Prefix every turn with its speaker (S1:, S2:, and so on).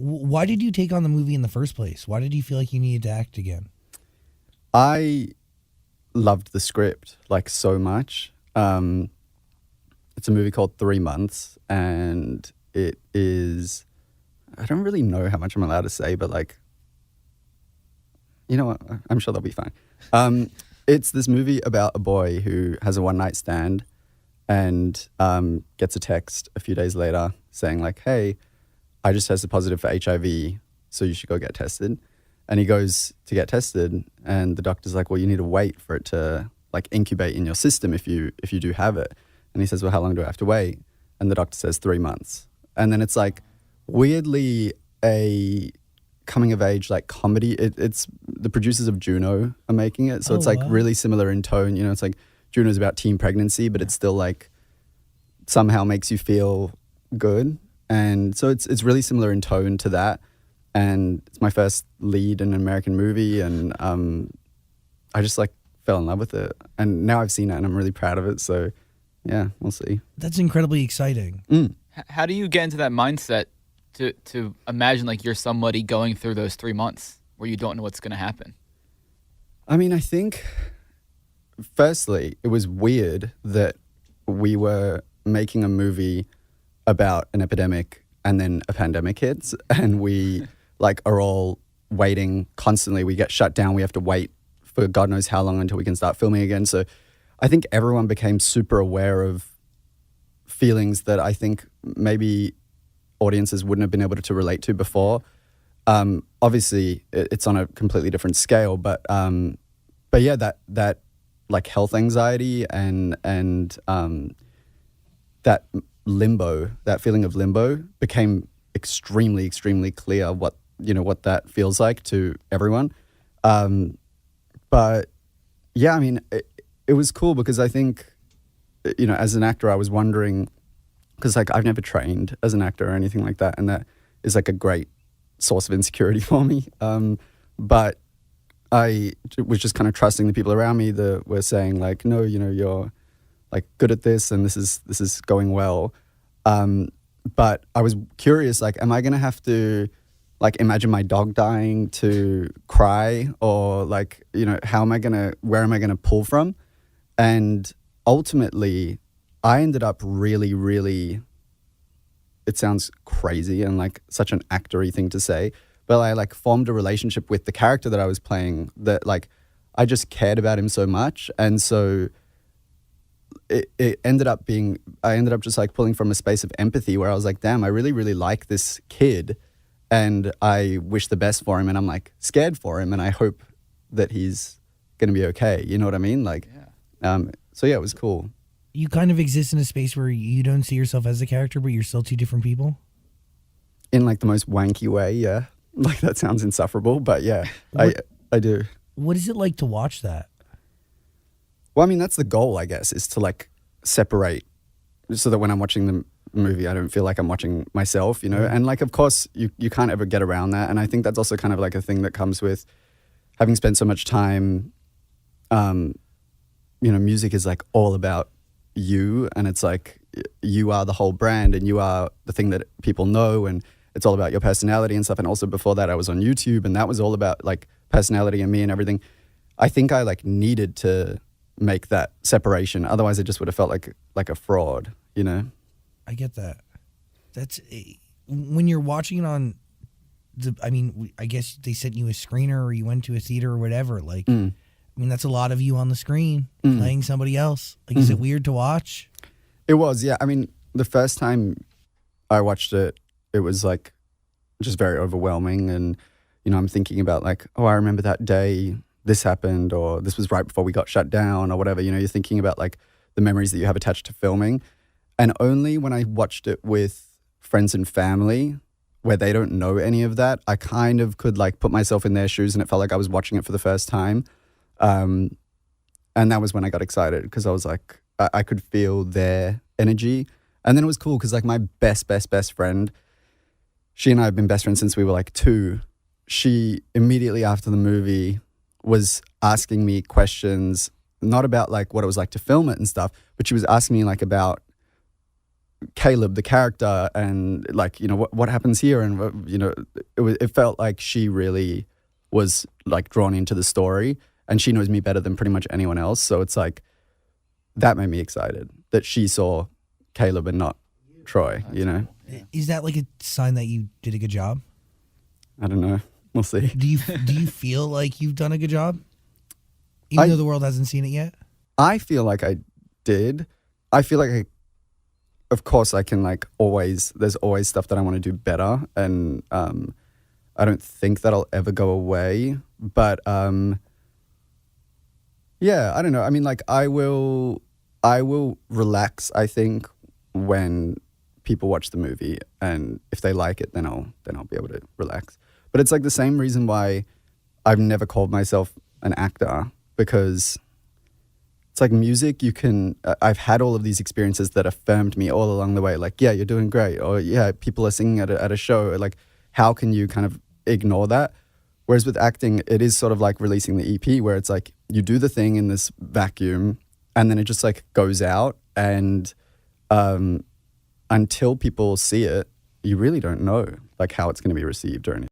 S1: Why did you take on the movie in the first place? Why did you feel like you needed to act again?
S2: I loved the script like so much. It's a movie called 3 Months, and it is, I don't really know how much I'm allowed to say, but like, you know what, I'm sure they'll be fine. It's this movie about a boy who has a one-night stand and gets a text a few days later saying like, hey, I just tested positive for HIV, so you should go get tested. And he goes to get tested, and the doctor's like, well, you need to wait for it to like incubate in your system if you do have it. And he says, well, how long do I have to wait? And the doctor says 3 months. And then it's like weirdly a coming of age like comedy. It's the producers of Juno are making it, so it's like really similar in tone. You know, it's like Juno's about teen pregnancy, but it's still like somehow makes you feel good. And so it's really similar in tone to that. And it's my first lead in an American movie, and I just like fell in love with it. And now I've seen it, and I'm really proud of it. So yeah, we'll see.
S1: That's incredibly exciting.
S3: How do you get into that mindset to imagine like you're somebody going through those 3 months where you don't know what's going to happen?
S2: I mean, I think firstly, it was weird that we were making a movie about an epidemic and then a pandemic hits, and we like are all waiting constantly. We get shut down. We have to wait for God knows how long until we can start filming again. So I think everyone became super aware of feelings that I think maybe audiences wouldn't have been able to relate to before. Obviously, it's on a completely different scale, but yeah, that like health anxiety and that limbo, that feeling of limbo became extremely, extremely clear what that feels like to everyone. But yeah, I mean, it was cool because I think, you know, as an actor, I was wondering, because like I've never trained as an actor or anything like that, and that is like a great source of insecurity for me. But I was just kind of trusting the people around me that were saying like, no, you know, you're like good at this and this is going well. But I was curious, like, am I going to have to like imagine my dog dying to cry, or like, you know, where am I going to pull from? And ultimately I ended up really, really, it sounds crazy and like such an actor-y thing to say, but I like formed a relationship with the character that I was playing that like I just cared about him so much. And so it ended up being, I ended up just like pulling from a space of empathy where I was like, damn, I really, really like this kid and I wish the best for him, and I'm like scared for him and I hope that he's going to be okay. You know what I mean? Like, so yeah, it was cool.
S1: You kind of exist in a space where you don't see yourself as a character, but you're still two different people?
S2: In like the most wanky way, yeah. Like that sounds insufferable, but yeah, I do.
S1: What is it like to watch that?
S2: Well, I mean, that's the goal, I guess, is to like separate so that when I'm watching the movie, I don't feel like I'm watching myself, you know? And like, of course, you can't ever get around that. And I think that's also kind of like a thing that comes with having spent so much time, you know, music is like all about you, and it's like you are the whole brand and you are the thing that people know, and it's all about your personality and stuff. And also before that I was on YouTube, and that was all about like personality and me and everything. I think I like needed to make that separation, otherwise it just would have felt like a fraud, you know?
S1: I get that. That's when you're watching it on I mean, I guess they sent you a screener or you went to a theater or whatever, like I mean, that's a lot of you on the screen playing somebody else. Like, is it weird to watch?
S2: It was, yeah. I mean, the first time I watched it, it was like just very overwhelming. And, you know, I'm thinking about like, oh, I remember that day this happened, or this was right before we got shut down or whatever. You know, you're thinking about like the memories that you have attached to filming. And only when I watched it with friends and family where they don't know any of that, I kind of could like put myself in their shoes and it felt like I was watching it for the first time. And that was when I got excited because I was like, I could feel their energy. And then it was cool because like my best friend, she and I have been best friends since we were like 2. She immediately after the movie was asking me questions, not about like what it was like to film it and stuff, but she was asking me like about Caleb, the character, and like, you know, what happens here, and you know, it felt like she really was like drawn into the story, and she knows me better than pretty much anyone else. So it's like that made me excited that she saw Caleb and not Troye. You know,
S1: Is that like a sign that you did a good job?
S2: I don't know. We'll see.
S1: Do you feel like you've done a good job, even though the world hasn't seen it yet?
S2: I feel like I did. I feel like of course I can like always, there's always stuff that I want to do better, and I don't think that'll ever go away, but yeah, I don't know. I mean, like I will relax, I think, when people watch the movie, and if they like it, then I'll be able to relax. But it's like the same reason why I've never called myself an actor, because it's like music, you can, I've had all of these experiences that affirmed me all along the way. Like, yeah, you're doing great. Or yeah, people are singing at a show. Like, how can you kind of ignore that? Whereas with acting, it is sort of like releasing the EP, where it's like you do the thing in this vacuum and then it just like goes out, and until people see it, you really don't know like how it's going to be received or anything.